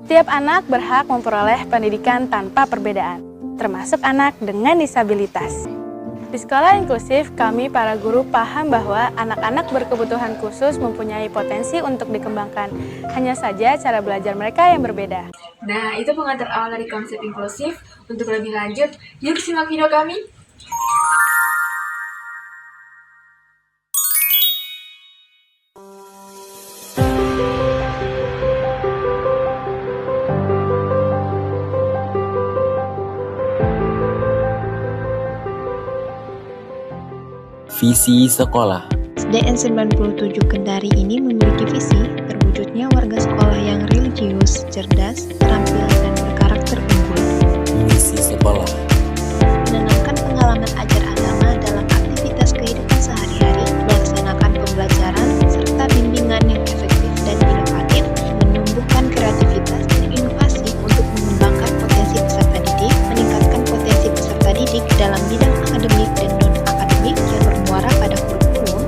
Setiap anak berhak memperoleh pendidikan tanpa perbedaan, termasuk anak dengan disabilitas. Di sekolah inklusif, kami para guru paham bahwa anak-anak berkebutuhan khusus mempunyai potensi untuk dikembangkan. Hanya saja cara belajar mereka yang berbeda. Nah, itu pengantar awal dari konsep inklusif. Untuk lebih lanjut, yuk simak video kami. Visi sekolah. SDN 97 Kendari ini memiliki visi terwujudnya warga sekolah yang religius, cerdas, terampil, dan berkarakter unggul. Misi sekolah. Menanamkan pengalaman ajar agama dalam aktivitas kehidupan sehari-hari, melaksanakan pembelajaran, serta bimbingan yang efektif dan inovatif, menumbuhkan kreativitas dan inovasi untuk mengembangkan potensi peserta didik, meningkatkan potensi peserta didik dalam bidang akademik dan non-akademik yang bermuara pada kurikulum,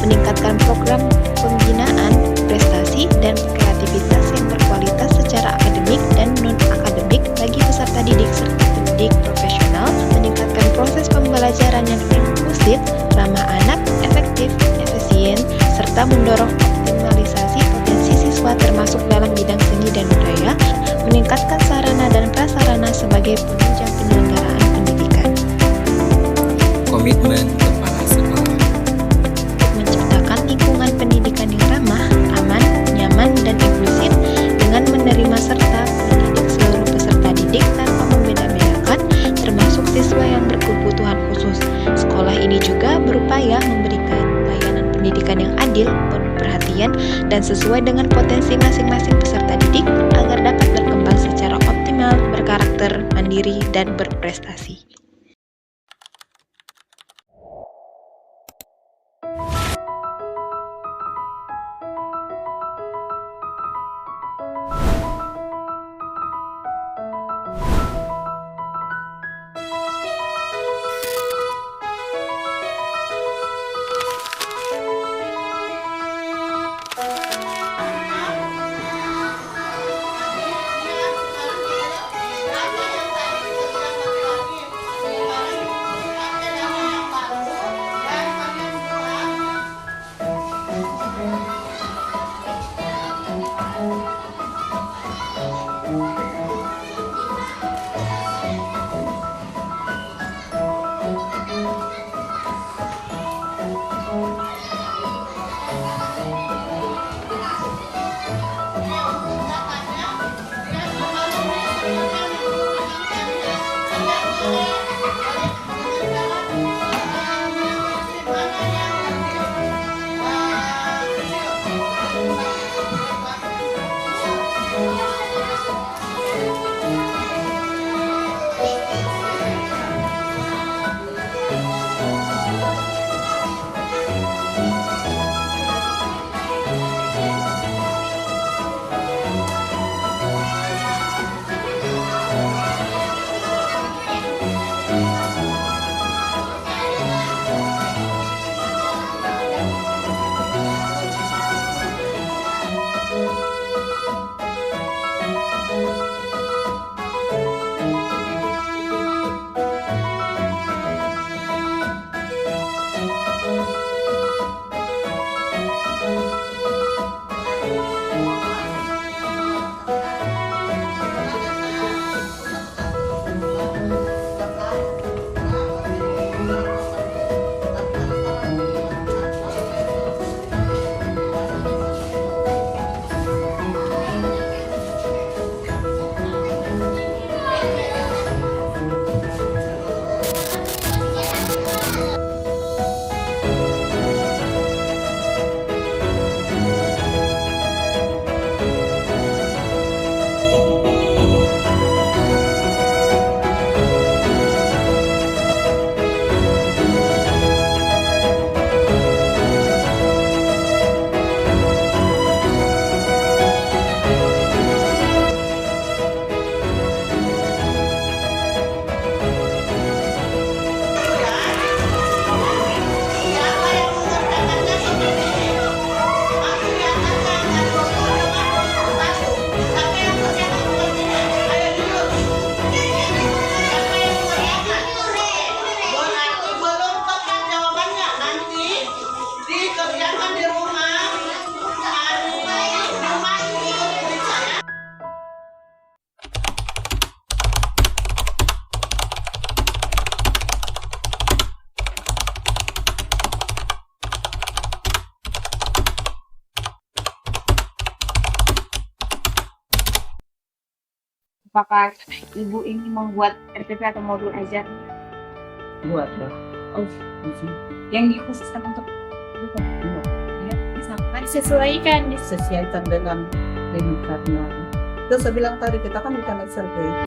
meningkatkan program pembinaan, prestasi, dan kreativitas yang berkualitas secara akademik dan non-akademik bagi peserta didik serta pendidik profesional, meningkatkan proses pembelajaran yang inklusif, ramah anak, efektif, efisien, serta mendorong optimalisasi potensi siswa termasuk dalam bidang seni dan budaya, meningkatkan sarana dan prasarana sebagai penunjang penyelenggaraan pendidikan. Komitmen kepala sekolah. Menciptakan lingkungan pendidikan yang ramah, aman, nyaman, dan inklusif dengan menerima serta mendidik seluruh peserta didik tanpa membeda-bedakan, termasuk siswa yang berkebutuhan khusus. Sekolah ini juga berupaya memberikan layanan pendidikan yang adil, penuh perhatian, dan sesuai dengan potensi masing-masing peserta didik agar dapat berkembang secara optimal, berkarakter, mandiri, dan berprestasi. Apakah Ibu ini membuat RPP atau modul ajar buat ya. Oh, yang dikhususkan untuk ya, Disesuaikan. Sesuaikan dengan lingkungannya. Terus saya bilang tadi kita kan bukan survei,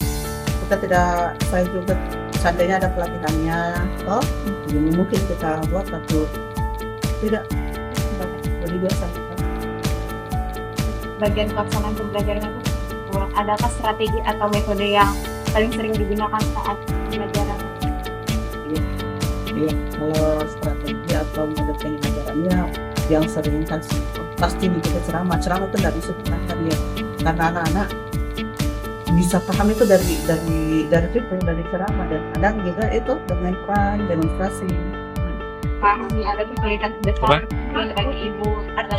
kita tidak, saya juga seandainya ada pelatihannya, toh jadi mungkin kita buat satu tidak lebih biasa kita. bagian pelaksanaan pembelajaran itu adakah strategi atau metode yang paling sering digunakan saat pembelajaran? Iya, kalau strategi atau metode pengajarannya yang sering kan pasti di kita ceramah itu tidak bisa diterapkan ya, karena anak-anak bisa paham itu dari ceramah, dan kadang juga itu dengan peran demonstrasi. Pahami ada kesulitan besar bagi Ibu atau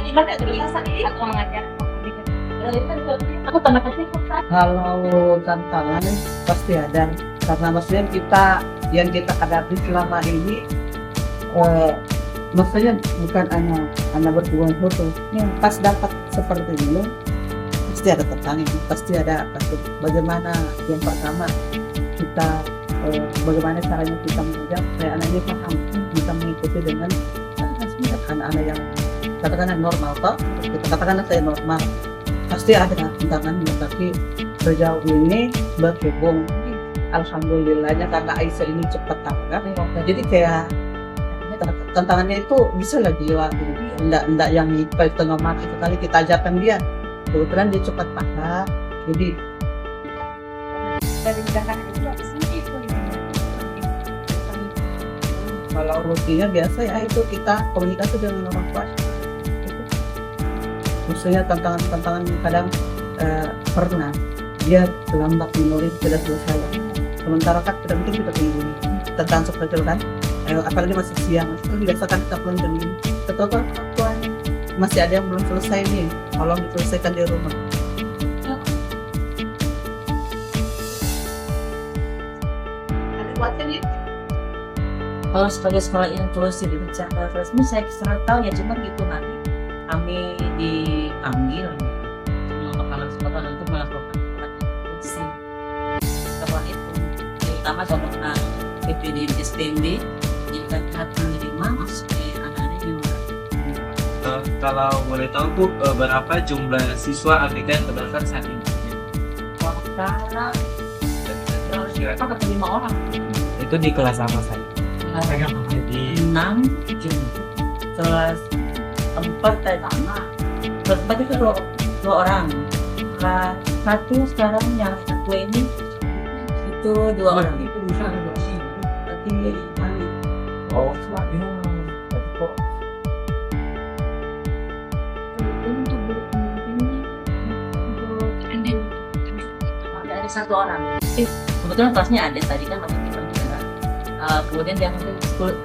mengajar. Kalau tantangan pasti ada, karena maksudnya yang kita hadapi selama ini maksudnya bukan anak berhubungan foto yang pas dapat seperti ini pasti ada tantangan, pasti ada bagaimana yang pertama kita bagaimana caranya kita mengajar supaya anak ini paham, bisa mengikuti dengan anak-anak yang katakanlah normal, toh kita katakanlah saya normal, pasti ada tantangannya. Tapi sejauh ini berhubung alhamdulillahnya karena Aisyah ini cepat tanggap, jadi kayak tantangannya itu bisa lah dilewati, enggak yang tengah mati sekali kita ajarkan dia, kebetulan dia cepat paham. Jadi Dari tindakan itu apa sih itu? kalau rutinnya biasa ya itu kita komunikasi dengan orang tua. Maksudnya tantangan kadang pernah dia lambat menulis tidak selesai, sementara kan tidak mungkin kita tunggu tentang seperti itu kan, apalagi masih siang, biasa kan kita pulang jam ini, ketua masih ada yang belum selesai nih, tolong diselesaikan di rumah. Kalau sebagai sekolah inklusif di secara resmi saya sangat tahu ya, cuma gitu nanti kami diambil kepala sekolah untuk melakukan inklusi sekolah itu, terutama contohnya PPD SPMB jika hati menerima supaya anak-anak juga. Kalau boleh tahu Bu, berapa jumlah siswa ABK yang terdaftar saat ini? Karena apa 5 orang Itu di kelas apa saja? di 6 kelas 4 saya sama, kelas 4 itu 2 orang, kelas 1 sekarang yang satu ini itu 2 orang. Berarti Oh, ada 1 orang. Kebetulan kelasnya ada tadi kan masih kita juga. Kemudian yang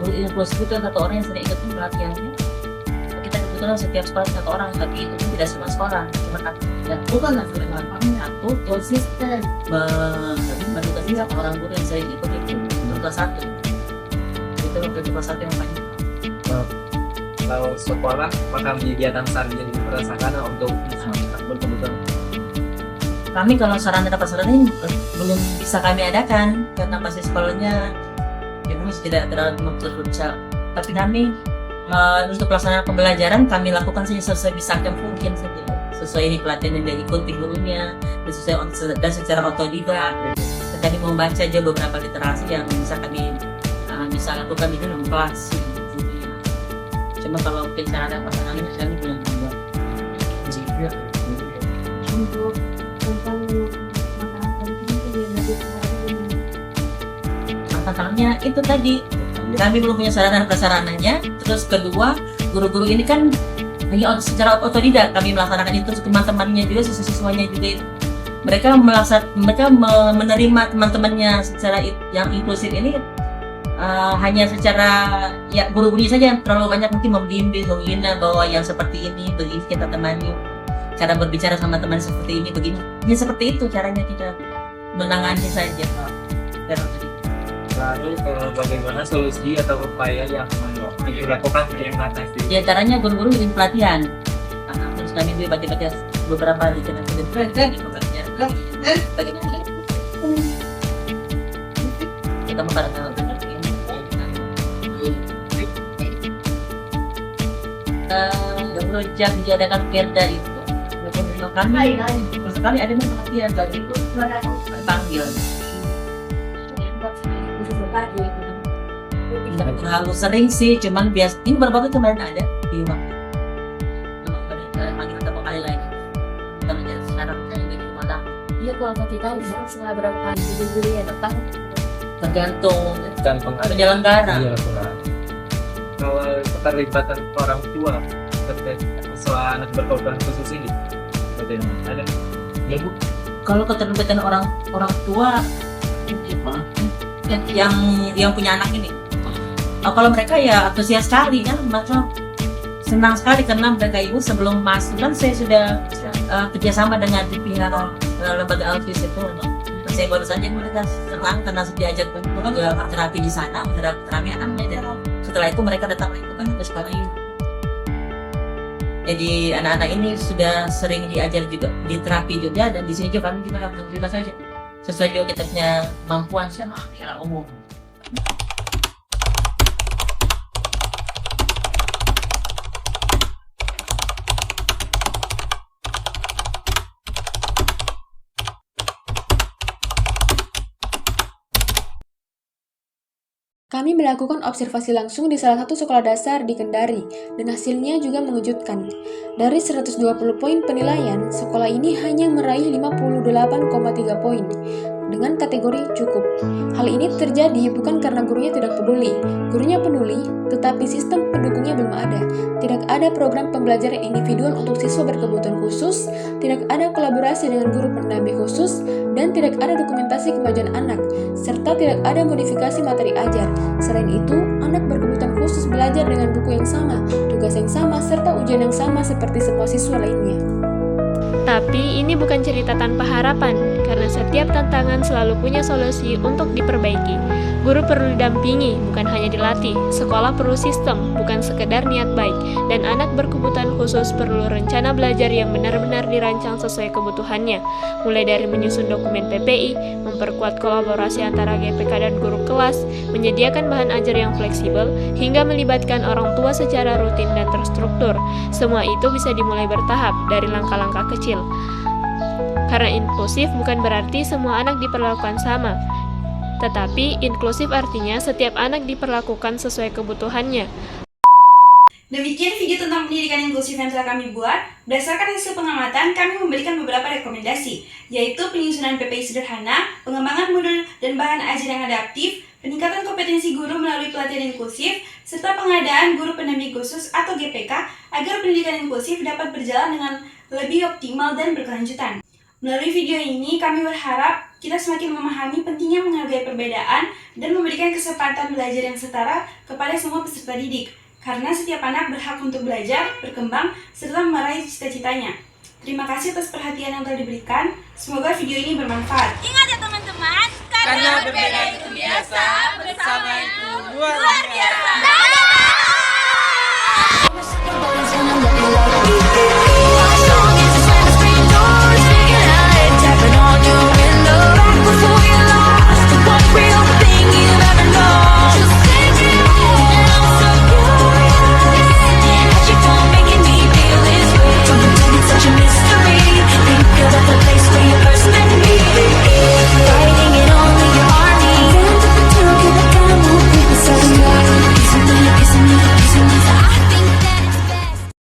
inklusif itu 1 orang yang sering ikut pelatihannya. Kita kebetulan setiap sekolah 1 orang, tapi itu pun tidak semua sekolah, cuma dan bukan langsung aku konsisten mendukasi 1 orang guru yang sering ikut itu untuk kelas 1. Itu untuk kelas 1 yang banyak. kalau sekolah maka menyediakan sarana yang dirasakan untuk berkebutuhan. Kami kalau sarana dan prasarana ini belum bisa kami adakan karena masih sekolahnya ya masih tidak terlalu terbuka. Tapi kami untuk pelaksanaan pembelajaran kami lakukan saja sesuai bisa mungkin saja, sesuai pelatihan yang diikuti gurunya dan secara otodidak. Kami membaca aja beberapa literasi yang bisa kami bisa lakukan di dalam kelas. Cuma kalau mungkin cara dan pasangannya kami belum membuat. Untuk tentang makanan penting itu yang lebih Tantangannya itu tadi kami belum punya sarana dan prasarananya. Terus kedua, guru-guru ini kan hanya secara otodidak kami melaksanakan itu, teman-temannya juga siswa-siswanya juga mereka menerima teman-temannya secara yang inklusif ini hanya secara ya guru-gurunya saja yang terlalu banyak mungkin membimbing menghina bahwa yang seperti ini begini kita temani, cara berbicara sama teman seperti ini begini, ya seperti itu caranya kita menangani saja. Lalu bagaimana solusi atau upaya yang dilakukan untuk mengatasi? Di antaranya guru-guru bikin pelatihan. Terus kami juga baca-baca beberapa literasi dan bagaimana kamu pada tahu jam diadakan perda itu kami sekali ada yang perhatian dari itu panggil tidak terlalu sering sih, cuman biasa ini baru kemarin ada di rumah panggil berapa kali lagi kita menjadi sekarang di mana Iya, kalau kita bisa setelah berapa kali jadi ya tetap tergantung pengaruh. penyelenggara. Iya, benar. Kalau keterlibatan orang tua terkait soal anak berkebutuhan khusus ini, bagaimana? Ada? Ya Bu, kalau keterlibatan orang tua yang punya anak ini, kalau mereka ya antusias sekali kan, macam senang sekali karena mereka ibu sebelum masuk kan saya sudah kerjasama dengan di pihak lembaga autis itu. Saya baru saja mereka senang karena diajak juga terapi di sana, terapi anak. Setelah itu mereka datang lagi kan ke sekolah ini. Jadi anak-anak ini sudah sering diajar juga di terapi juga, dan di sini juga kami juga menerima saja sesuai juga kita punya kemampuan secara umum. Kami melakukan observasi langsung di salah satu sekolah dasar di Kendari, dan hasilnya juga mengejutkan. Dari 120 poin penilaian, sekolah ini hanya meraih 58,3 poin, dengan kategori cukup. Hal ini terjadi bukan karena gurunya tidak peduli. Gurunya peduli, tetapi sistem pendukungnya belum ada. Tidak ada program pembelajaran individual untuk siswa berkebutuhan khusus, tidak ada kolaborasi dengan guru pendamping khusus, dan tidak ada dokumentasi kemajuan anak, serta tidak ada modifikasi materi ajar. Selain itu, anak berkebutuhan khusus belajar dengan buku yang sama, tugas yang sama, serta ujian yang sama seperti semua siswa lainnya. Tapi ini bukan cerita tanpa harapan, karena setiap tantangan selalu punya solusi untuk diperbaiki. Guru perlu didampingi, bukan hanya dilatih. Sekolah perlu sistem, bukan sekedar niat baik. Dan anak berkebutuhan khusus perlu rencana belajar yang benar-benar dirancang sesuai kebutuhannya. Mulai dari menyusun dokumen PPI, memperkuat kolaborasi antara GPK dan guru kelas, menyediakan bahan ajar yang fleksibel, hingga melibatkan orang tua secara rutin dan terstruktur. Semua itu bisa dimulai bertahap dari langkah-langkah kecil. Karena inklusif bukan berarti semua anak diperlakukan sama, tetapi inklusif artinya setiap anak diperlakukan sesuai kebutuhannya. Demikian video tentang pendidikan inklusif yang telah kami buat. Berdasarkan hasil pengamatan, kami memberikan beberapa rekomendasi, yaitu penyusunan PPI sederhana, pengembangan modul dan bahan ajar yang adaptif, peningkatan kompetensi guru melalui pelatihan inklusif, serta pengadaan guru pendamping khusus atau GPK agar pendidikan inklusif dapat berjalan dengan lebih optimal dan berkelanjutan. Melalui video ini, kami berharap kita semakin memahami pentingnya menghargai perbedaan dan memberikan kesempatan belajar yang setara kepada semua peserta didik, karena setiap anak berhak untuk belajar, berkembang, serta meraih cita-citanya. Terima kasih atas perhatian yang telah diberikan. Semoga video ini bermanfaat. Ingat ya teman-teman, karena berbeda itu biasa, bersama itu luar biasa.